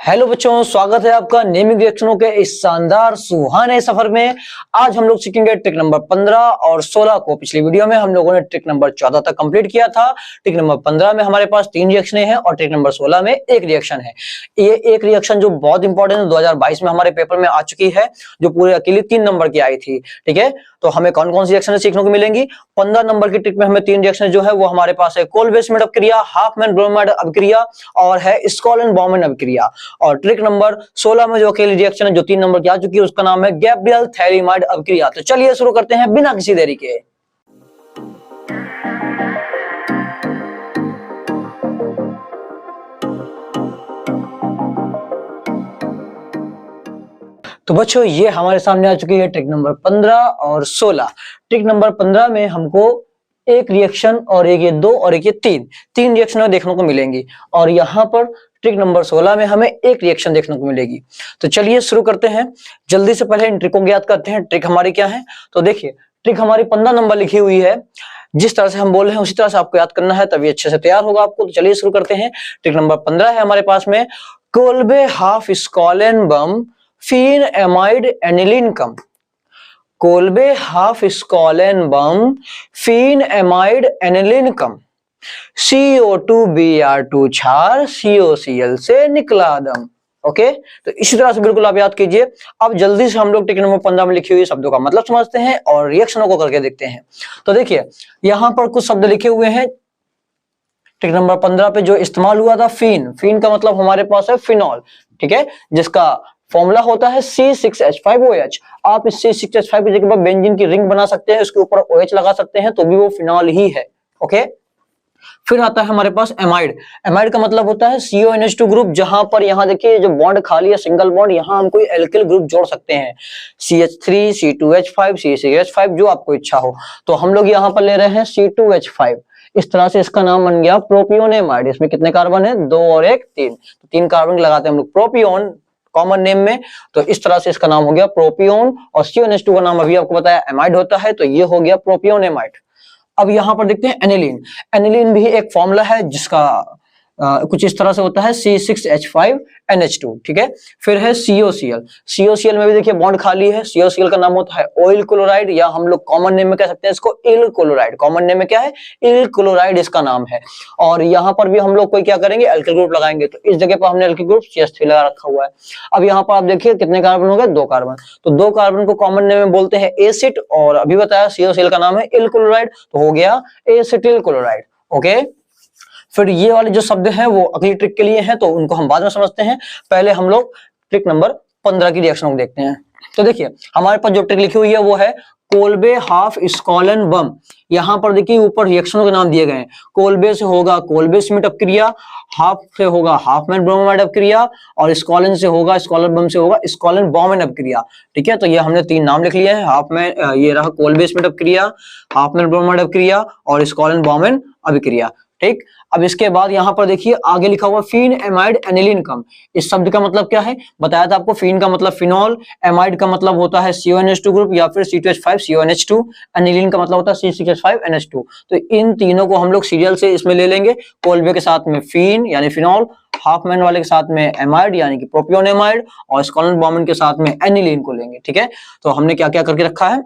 Hello बच्चों, स्वागत है आपका नेमिंग रिएक्शनों के इस शानदार सुहाने सफर में। आज हम लोग सीखेंगे ट्रिक नंबर 15 और 16 को। पिछली वीडियो में हम लोगों ने ट्रिक नंबर 14 तक कंप्लीट किया था। ट्रिक नंबर 15 में हमारे पास 3 रिएक्शन हैं और ट्रिक नंबर 16 में 1 रिएक्शन है। ये एक रिएक्शन जो बहुत इंपॉर्टेंट है, 2022 में हमारे पेपर में आ चुकी है, जो पूरे अकेले 3 नंबर की आई थी। ठीक है, तो हमें कौन कौन सी रिएक्शन सीखने को मिलेंगी। 15 नंबर की ट्रिक में हमें 3 रिएक्शन जो है वो हमारे पास है कोल-बेस्मेंट अभिक्रिया, हाफमैन ब्रोमाइड अभिक्रिया और है स्कॉलन-बॉमन अभिक्रिया। और ट्रिक नंबर 16 में जो अकेली रिएक्शन है जो 3 नंबर की आ चुकी है उसका नाम है गैब्रियल थैलिमाइड अभिक्रिया। तो चलिए शुरू करते हैं बिना किसी देरी के। तो बच्चों, ये हमारे सामने आ चुकी है ट्रिक नंबर 15 और 16। ट्रिक नंबर 15 में हमको एक रिएक्शन और एक ये 2 और एक ये 3 रिएक्शन देखने को मिलेंगी और यहाँ पर ट्रिक नंबर 16 में हमें एक रिएक्शन देखने को मिलेगी। तो चलिए शुरू करते हैं। जल्दी से पहले इन ट्रिकों को याद करते हैं। ट्रिक हमारी क्या है, तो देखिए ट्रिक हमारी 15 नंबर लिखी हुई है। जिस तरह से हम बोल रहे हैं उसी तरह से आपको याद करना है, तभी अच्छे से तैयार होगा आपको। तो चलिए शुरू करते हैं। ट्रिक नंबर 15 है हमारे पास में कोल्बे हाफ स्कॉलन बम फीन एमाइड एनिलीन कम। कोल्बे हाफ स्कॉलन बम फीन एमाइड एनिलीन कम। CO2 Br2 क्षार COCl से निकला दम। ओके, तो इसी तरह से बिल्कुल आप याद कीजिए। अब जल्दी से हम लोग ट्रिक नंबर 15 में लिखी हुई शब्दों का मतलब समझते हैं और रिएक्शनों को करके देखते हैं। तो देखिए यहां पर कुछ शब्द लिखे हुए हैं ट्रिक नंबर 15 पे जो इस्तेमाल हुआ था फीन का मतलब हमारे पास है फिनॉल। ठीक है, जिसका फॉर्मूला होता है C6H5OH। आप इस C6H5 की जगह पर बेंजीन की रिंग बना सकते हैं, उसके ऊपर OH लगा सकते हैं तो भी वो फिनॉल ही है। ओके, फिर आता है हमारे पास एमाइड का मतलब होता है CONH2 ग्रुप। जहां पर यहां देखिए जो बॉन्ड खाली है सिंगल बॉन्ड, यहां हम कोई एल्किल ग्रुप जोड़ सकते हैं, CH3 C2H5 C6H5 जो आपको इच्छा हो। तो हम लोग यहां पर ले रहे हैं C2H5। इस तरह से इसका नाम बन गया प्रोपियोनेमाइड। इसमें कितने कार्बन है, 2 और 1 3, तो 3 कार्बन लगाते हैं हम लोग प्रोपियोन कॉमन नेम में। तो इस तरह से इसका नाम हो गया प्रोपियोन और CONH2 का नाम अभी आपको बताया एमाइड होता है, तो ये हो गया प्रोपियोनेमाइड। अब यहां पर देखते हैं एनिलीन भी एक फॉर्मूला है जिसका कुछ इस तरह से होता है C6H5NH2। ठीक है, फिर है COCl में भी देखिए बॉन्ड खाली है। COCl का नाम होता है ऑयल क्लोराइड, या हम लोग कॉमन नेम में कह सकते हैं इसको इल क्लोराइड। कॉमन नेम में क्या है, इल क्लोराइड इसका नाम है। और यहाँ पर भी हम लोग कोई क्या करेंगे, एल्किल ग्रुप लगाएंगे। तो इस जगह पर हमने एल्किल ग्रुप CH3 लगा रखा हुआ है। अब यहाँ पर आप देखिए कितने कार्बन हो गए, 2 कार्बन। तो 2 कार्बन को कॉमन नेम में बोलते हैं एसिड, और अभी बताया COCl का नाम है इल क्लोराइड, तो हो गया एसिटिल क्लोराइड। ओके, फिर ये वाले जो शब्द हैं वो अगली ट्रिक के लिए हैं, तो उनको हम बाद में समझते हैं। पहले हम लोग ट्रिक नंबर 15 की रिएक्शन को देखते हैं। तो देखिए हमारे पास जो ट्रिक लिखी हुई है वो है कोल्बे हाफ स्कॉलन बम। यहां पर देखिए ऊपर रिएक्शनों के नाम दिए गए हैं। कोल्बे से होगा कोल-बेस्मेंट अपक्रिया, हाफ से होगा हाफमैन ब्रोमाइड अपक्रिया, और स्कॉलन से होगा, स्कॉलन बम से होगा स्कॉलन-बॉमन अपक्रिया। ठीक है, तो ये हमने 3 नाम लिख लिए हैं। हाफमैन, ये रहा कोल-बेस्मेंट अपक्रिया, हाफमैन ब्रोमाइड अपक्रिया और स्कॉलन-बॉमन अभिक्रिया। ठीक, अब इसके बाद यहां पर देखिए आगे लिखा हुआ फीन एमाइड एनिलीन कम। इस शब्द का मतलब क्या है, बताया था आपको। फीन का मतलब फिनॉल, एमाइड का मतलब होता है CONH2 ग्रुप या फिर C2H5 CONH2, एनिलीन का मतलब होता है C6H5NH2। तो इन तीनों को हम लोग सीरियल से इसमें ले लेंगे। कोल्बे के साथ में फीन यानी फिनॉल, हाफमैन वाले के साथ में एमाइड यानी कि प्रोपियोनेमाइड, और स्कॉलन-बॉमन के साथ में एनिलीन को लेंगे। ठीक है, तो हमने क्या क्या करके रखा है,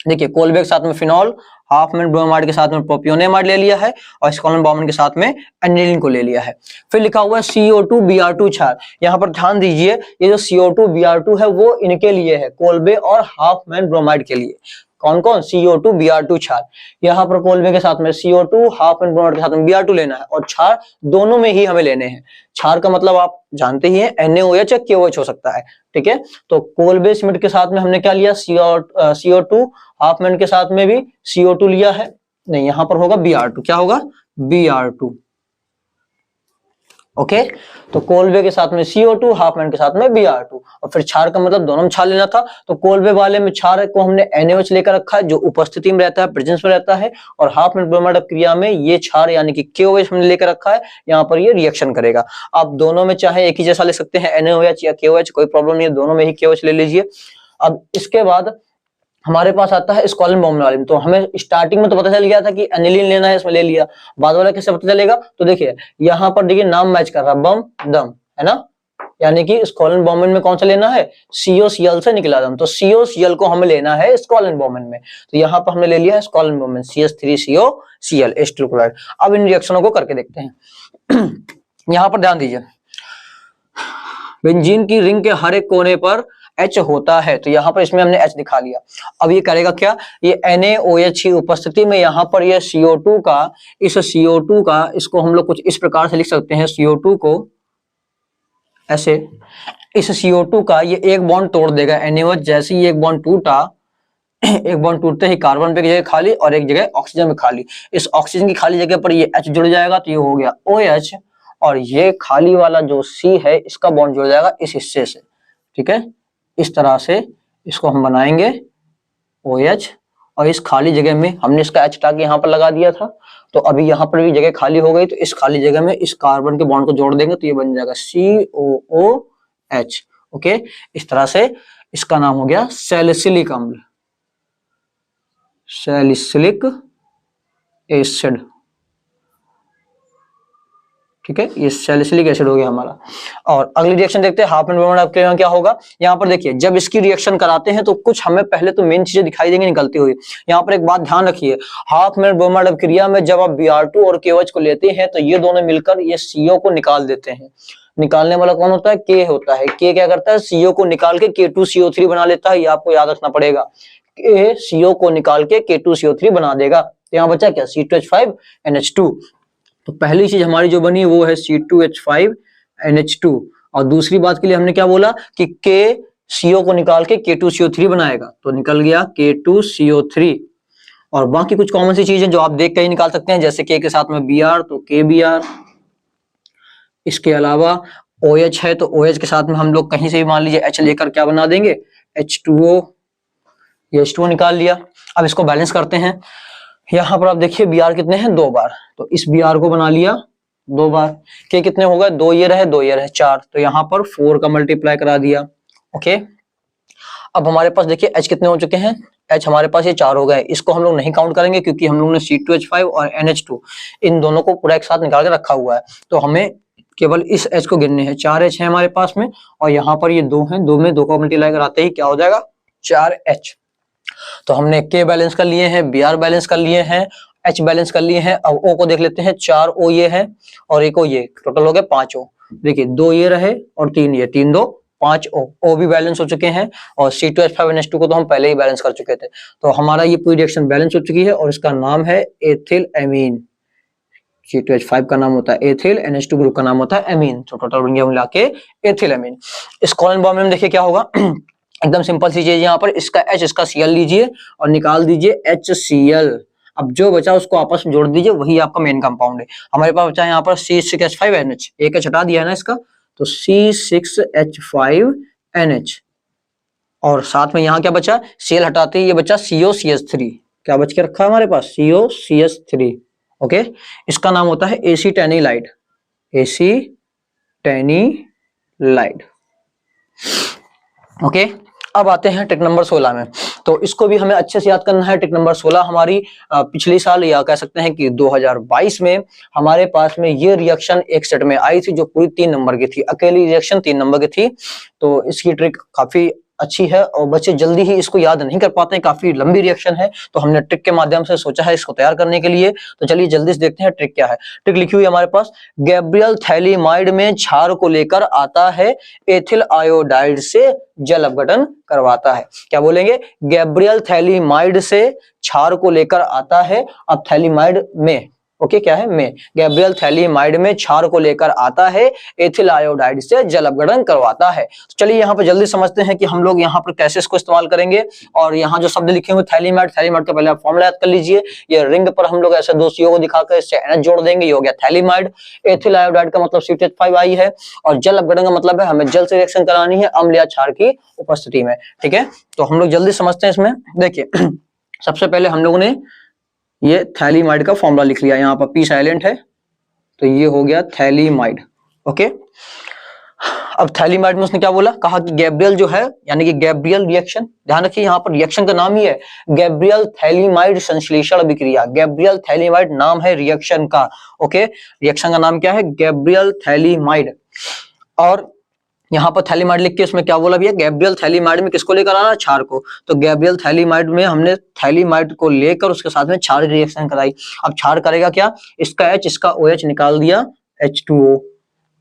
देखिए कोल्बे के साथ में फिनॉल, हाफमैन ब्रोमाइड के साथ में प्रोपियोनेमाइड ले लिया है, और स्कॉलन-बॉमन के साथ में एनिलीन को ले लिया है। फिर लिखा हुआ है CO2 Br2 क्षार। यहाँ पर ध्यान दीजिए, ये जो CO2 Br2 है वो इनके लिए है, कोल्बे और हाफमैन ब्रोमाइड के लिए। कौन कौन, CO2 Br2 क्षार। यहाँ पर कोल्बे के साथ में CO2, हाफमैन ब्रोमाइड के साथ में Br2 लेना है, और क्षार दोनों में ही हमें लेने हैं। क्षार का मतलब आप जानते ही हैं, NaOH या KOH हो सकता है। ठीक है, तो कोल-बेस्मेंट के साथ में हमने क्या लिया, CO2, हाफमैन के साथ में भी CO2 लिया है। नहीं, यहां पर होगा Br2। क्या होगा, Br2। ओके, तो कोल्बे के साथ में CO2, हाफमैन के साथ में Br2, और फिर क्षार का मतलब दोनों में क्षार लेना था। तो कोल्बे वाले में क्षार को हमने NaOH लेकर रखा है जो उपस्थिति में रहता है, प्रेजेंस में रहता है, और हाफमैन ब्रोमाइड क्रिया में ये क्षार यानी कि KOH हमने लेकर रखा है। यहाँ पर ये रिएक्शन करेगा। आप दोनों में चाहे एक ही जैसा ले सकते हैं, NaOH या KOH, कोई प्रॉब्लम नहीं है, दोनों में ही KOH ले लीजिए। अब इसके बाद हमारे पास आता है स्कॉलन-बॉमन वाले में। तो हमें स्टार्टिंग में तो पता चल गया था कि एनिलीन लेना है, इसमें ले लिया। बाद वाला कैसे पता चलेगा, तो देखिए यहाँ पर देखिए नाम मैच कर रहा, बम दम, है ना। यानी कि इस कोलन-ब्रोमीन में कौन सा लेना है, COCl से निकला था, तो COCl को हमें लेना है इस कोलन-ब्रोमीन में, तो यहाँ पर हमने ले लिया है इस कोलन-ब्रोमीन CH3COCl H2 क्लोराइड। अब इन रिएक्शनों को करके देखते हैं। यहाँ पर ध्यान दीजिए, बेंजीन की रिंग के हर एक कोने पर H होता है, तो यहाँ पर इसमें हमने H दिखा लिया। अब ये करेगा क्या, ये NaOH की उपस्थिति में यहाँ पर ये CO2 का, इस CO2 का, इसको हम लोग कुछ इस प्रकार से लिख सकते हैं, CO2 को ऐसे, इस CO2 का ये एक बॉन्ड तोड़ देगा NaOH, जैसे ही एक बॉन्ड टूटा, एक बॉन्ड टूटते ही कार्बन पे एक जगह खाली और एक जगह ऑक्सीजन में खाली, इस ऑक्सीजन की खाली जगह पर ये H जुड़ जाएगा, तो ये हो गया OH, और ये खाली वाला जो C है इसका बॉन्ड जुड़ जाएगा इस हिस्से से, ठीक है। इस तरह से इसको हम बनाएंगे OH, और इस खाली जगह में हमने इसका H हटा के यहाँ पर लगा दिया था, तो अभी यहाँ पर भी जगह खाली हो गई, तो इस खाली जगह में इस कार्बन के बॉन्ड को जोड़ देंगे, तो ये बन जाएगा COOH। ओके, इस तरह से इसका नाम हो गया सैलिसिलिक अम्ल, सैलिसिलिक एसिड, ठीक है, ये सैलिसिलिक एसिड हो गया हमारा। और अगली रिएक्शन देखते हैं, हाफ मैन ब्रोमाइड आपके यहाँ क्या होगा। यहाँ पर देखिए, जब इसकी रिएक्शन कराते हैं तो कुछ हमें पहले तो मेन चीजें दिखाई देंगी निकलती हुई। यहाँ पर एक बात ध्यान रखिए, हाफ मैन ब्रोमाइड अभिक्रिया में जब आप Br2 और KOH को लेते हैं तो ये दोनों मिलकर ये CO को निकाल देते हैं। निकालने वाला कौन होता है, K होता है। K क्या करता है, CO को निकाल के K2CO3 बना लेता है, ये आपको याद रखना पड़ेगा। K CO को निकाल के K2CO3 बना देगा, तो यहाँ बचा क्या, C2H5NH2। तो पहली चीज हमारी जो बनी वो है C2H5NH2, और दूसरी बात के लिए हमने क्या बोला कि K CO को निकाल के K2CO3 बनाएगा, तो निकल गया K2CO3। और बाकी कुछ कॉमन सी चीजें जो आप देख के ही निकाल सकते हैं, जैसे K के साथ में Br तो KBr, इसके अलावा OH है तो OH के साथ में हम लोग कहीं से भी मान लीजिए H लेकर क्या बना देंगे, H2O, ये H2O निकाल लिया। अब इसको बैलेंस करते हैं, यहाँ पर आप देखिए Br कितने हैं, 2 बार, तो इस Br को बना लिया 2 बार। K कितने हो गए, 2 ये रहे 2 ये रहे 4, तो यहाँ पर 4 का मल्टीप्लाई करा दिया। ओके, अब हमारे पास देखिए H कितने हो चुके हैं, H हमारे पास ये 4 हो गए, इसको हम लोग नहीं काउंट करेंगे क्योंकि हम लोग ने C2H5 और NH2 इन दोनों को पूरा एक साथ निकाल के रखा हुआ है, तो हमें केवल इस H को गिनने हैं। 4 H है हमारे पास में, और यहाँ पर ये 2 हैं, 2 में 2 का मल्टीप्लाई कराते ही क्या हो जाएगा, 4H। तो हमने K बैलेंस कर लिए हैं, Br बैलेंस कर लिए हैं, H बैलेंस कर लिए हैं। अब O को देख लेते हैं, 4 O ये है और एक O ये, टोटल हो गया 5 O। देखिए 2 ये रहे और 3 ये, 3 2 5 O। O भी बैलेंस हो चुके हैं, और C2H5NH2 को तो हम पहले ही बैलेंस कर चुके थे, तो हमारा ये पूरी रिएक्शन बैलेंस हो चुकी है और इसका नाम है एथिल एमीन। C2H5 का नाम होता है एथिल, NH2 ग्रुप का नाम होता है एमीन, तो टोटल बन गया मिला के एथिल एमीन। इस कोलन ब्रोमीन में देखिए क्या होगा, एकदम सिंपल सी चीज, यहाँ पर इसका H इसका Cl लीजिए और निकाल दीजिए HCl। अब जो बचा उसको आपस में जोड़ दीजिए, वही आपका मेन कंपाउंड है। हमारे पास बचा यहाँ पर C6H5NH, एक H हटा दिया है ना इसका, तो C6H5NH, और साथ में यहाँ क्या बचा, Cl हटाते ही ये बचा COCH3, क्या बच के रखा है हमारे पास, COCH3। ओके, इसका नाम होता है एसीटेनिलाइड, एसीटेनिलाइड। ओके, अब आते हैं ट्रिक नंबर 16 में, तो इसको भी हमें अच्छे से याद करना है। ट्रिक नंबर 16 हमारी पिछले साल या कह सकते हैं कि 2022 में हमारे पास में ये रिएक्शन एक सेट में आई थी जो पूरी 3 नंबर की थी, अकेली रिएक्शन 3 नंबर की थी। तो इसकी ट्रिक काफी अच्छी है और बच्चे जल्दी ही इसको याद नहीं कर पाते हैं, काफी लंबी रिएक्शन है, तो हमने ट्रिक के माध्यम से सोचा है इसको तैयार करने के लिए। तो चलिए जल्दी से देखते हैं ट्रिक क्या है। ट्रिक लिखी हुई है हमारे पास, गैब्रियल थैलीमाइड में क्षार को लेकर आता है, एथिल आयोडाइड से जल अपघटन करवाता है। क्या बोलेंगे, गैब्रियल थैलीमाइड से क्षार को लेकर आता है, अब थैलीमाइड में, ओके क्या है, में, गैब्रियल थैलीमाइड में क्षार को लेकर आता है, एथिल आयोडाइड से जल अपघटन करवाता है। तो चलिए यहाँ पर जल्दी समझते हैं कि हम लोग यहाँ पर कैसे इसको इस्तेमाल करेंगे। और यहाँ जो शब्द लिखे हुए थैलीमाइड, थैलीमाइड का पहले आप फॉर्मूला याद कर लीजिए। ये रिंग पर हम लोग ऐसे 2 CO को दिखाकर इससे NH जोड़ देंगे, ये हो गया थैलीमाइड। एथिल आयोडाइड का मतलब C2H5 है, और जल अपघटन का मतलब है हमें जल से रिएक्शन करानी है अम्ल या क्षार की उपस्थिति में। ठीक है, तो हम लोग जल्दी समझते हैं इसमें। देखिए सबसे पहले हम लोगों ने ये थैलीमाइड का फॉर्मूला लिख लिया, यहाँ पर P साइलेंट है, तो ये हो गया थैलीमाइड। ओके, अब थैलीमाइड में उसने क्या बोला, कहा कि गैब्रियल जो है, यानी कि गैब्रियल रिएक्शन, ध्यान रखिए यहाँ पर रिएक्शन का नाम ही है गैब्रियल थैलीमाइड संश्लेषण अभिक्रिया। गैब्रियल थैलीमाइड नाम है रिएक्शन का। ओके, रिएक्शन का नाम क्या है, गैब्रियल थैलीमाइड। और यहाँ पर थैलीमाइड लिख के इसमें क्या बोला भैया, गैब्रियल थैलीमाइड में किसको लेकर आना, क्षार को। तो गैब्रियल थैलीमाइड में हमने थैलीमाइड को लेकर उसके साथ में क्षार की रिएक्शन कराई। अब क्षार करेगा क्या, इसका H इसका OH निकाल दिया H2O,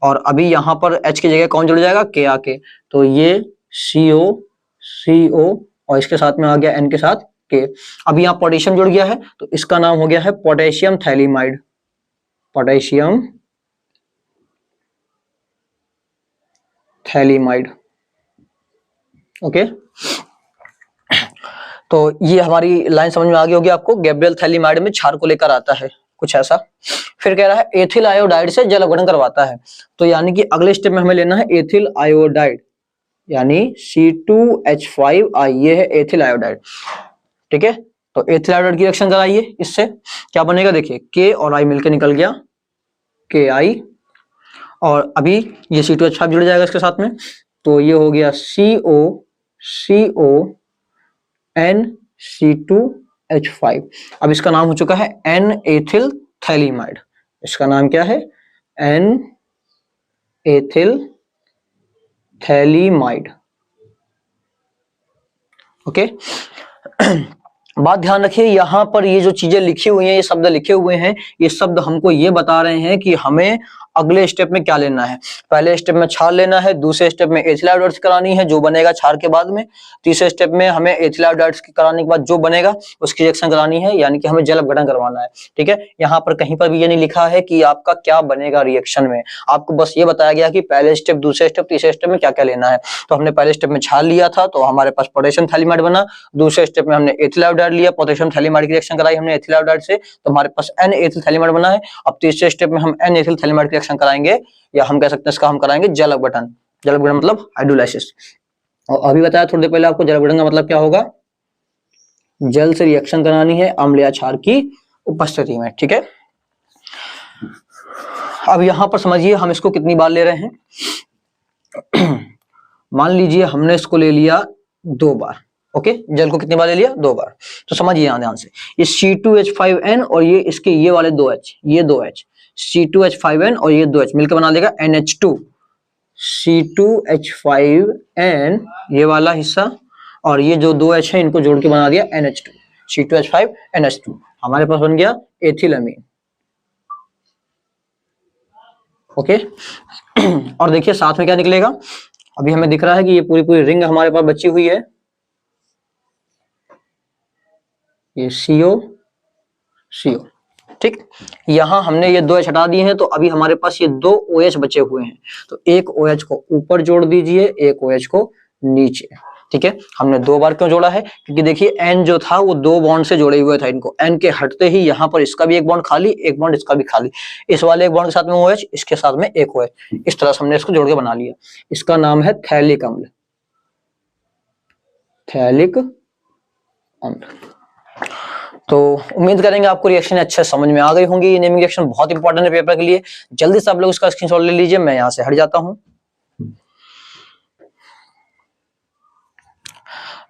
और अभी यहाँ पर H की जगह कौन जुड़ जाएगा, K आके, तो ये CO और इसके साथ में आ गया N के साथ K। अब यहाँ पोटेशियम जुड़ गया है तो इसका नाम हो गया है potassium phthalimide, potassium phthalimide. Okay, तो ये हमारी लाइन समझ में आ गई होगी आपको, गैब्रियल थैलीमाइड में क्षार को लेकर आता है, कुछ ऐसा। फिर कह रहा है एथिल आयोडाइड से जल अपघटन करवाता है, तो यानी कि अगले स्टेप में हमें लेना है एथिल आयोडाइड, यानी C2H5I, ये है एथिल आयोडाइड। ठीक है, तो एथिल आयोडाइड की रिएक्शन कराइए, इससे क्या बनेगा, देखिए K और I मिलकर निकल गया KI, और अभी ये C2H5 जुड़ जाएगा इसके साथ में, तो ये हो गया CONC2H5। अब इसका नाम हो चुका है N एथिल थैलीमाइड, इसका नाम क्या है, N एथिल थैलीमाइड। ओके, बात ध्यान रखिए, यहाँ पर ये जो चीजें लिखी हुई हैं, ये शब्द लिखे हुए हैं, ये शब्द हमको ये बता रहे हैं कि हमें अगले स्टेप में क्या लेना है। पहले स्टेप में क्षार लेना है, दूसरे स्टेप में एथिल आयोडाइड करानी है जो बनेगा क्षार के बाद में, तीसरे स्टेप में हमें एथिल आयोडाइड कराने के बाद जो बनेगा उसकी रिएक्शन करानी है, यानी कि हमें जल अपघटन करवाना है। ठीक है, यहाँ पर कहीं पर भी ये नहीं लिखा है कि आपका क्या बनेगा रिएक्शन में, आपको बस ये बताया गया कि पहले स्टेप, दूसरे स्टेप, तीसरे स्टेप में क्या क्या लेना है। तो हमने पहले स्टेप में क्षार लिया था तो हमारे पास पोटेशियम थैलीमाइड बना, दूसरे स्टेप में हमने एथिल आयोडाइड लिया, पोटेशियम थैलीमाइड की रिएक्शन कराई हमने एथिल आयोडाइड से, तो हमारे पास N एथिल थैलीमाइड बना है। अब तीसरे स्टेप में हम N एथिल थैलीमाइड की रिएक्शन कराएंगे, या हम कह सकते हैं इसका हम कराएंगे जल अपघटन। जल अपघटन मतलब हाइड्रोलाइसिस। और अभी बताया थोड़ी देर पहले आपको जल अपघटन का मतलब क्या होगा, जल से रिएक्शन करानी है अम्ल या क्षार की उपस्थिति में। ठीक है, अब यहां पर समझिए हम इसको कितनी बार ले रहे हैं। मान लीजिए हमने इसको ले लिया 2 बार। ओके, जल को कितनी बार ले लिया, 2 बार। तो समझिए यहां ध्यान से, ये C2H5N और ये इसके ये वाले 2H, ये 2H, C2H5N और ये 2H मिलकर बना देगा NH2, C2H5N ये वाला हिस्सा, और ये जो 2H है इनको जोड़ के बना दिया NH2, C2H5NH2, हमारे पास बन गया एथिलअमीन। ओके, और देखिए साथ में क्या निकलेगा, अभी हमें दिख रहा है कि ये पूरी पूरी रिंग हमारे पास बची हुई है, ये CO। ठीक, यहां हमने ये 2H हटा दिए हैं, तो अभी हमारे पास ये 2 OH बचे हुए हैं, तो एक OH को ऊपर जोड़ दीजिए, एक OH को नीचे। ठीक है, हमने 2 बार क्यों जोड़ा है, क्योंकि देखिए N जो था वो 2 बॉन्ड से जोड़े हुए था, इनको N के हटते ही यहाँ पर इसका भी एक बॉन्ड खाली, एक बॉन्ड इसका भी खाली, इस वाले एक बॉन्ड के साथ में OH, इसके साथ में एक OH, इस तरह से हमने इसको जोड़ के बना लिया। इसका नाम है थैलिक अम्ल, थैलिक अम्ल। तो उम्मीद करेंगे आपको रिएक्शन अच्छे समझ में आ गई होंगी। ये नेमिंग रिएक्शन बहुत इंपॉर्टेंट है पेपर के लिए, जल्दी से आप लोग इसका स्क्रीनशॉट ले लीजिए। मैं यहाँ से हट जाता हूँ।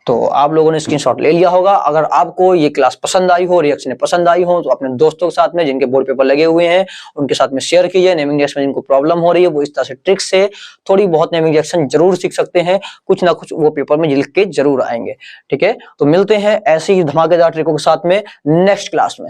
तो आप लोगों ने स्क्रीनशॉट ले लिया होगा। अगर आपको ये क्लास पसंद आई हो, रिएक्शन पसंद आई हो, तो अपने दोस्तों के साथ में जिनके बोर्ड पेपर लगे हुए हैं उनके साथ में शेयर कीजिए। नेमिंग रिएक्शन में जिनको प्रॉब्लम हो रही है वो इस तरह से ट्रिक से थोड़ी बहुत नेमिंग रिएक्शन जरूर सीख सकते हैं, कुछ ना कुछ वो पेपर में लिख के जरूर आएंगे। ठीक है, तो मिलते हैं ऐसी ही धमाकेदार ट्रिकों के साथ में नेक्स्ट क्लास में।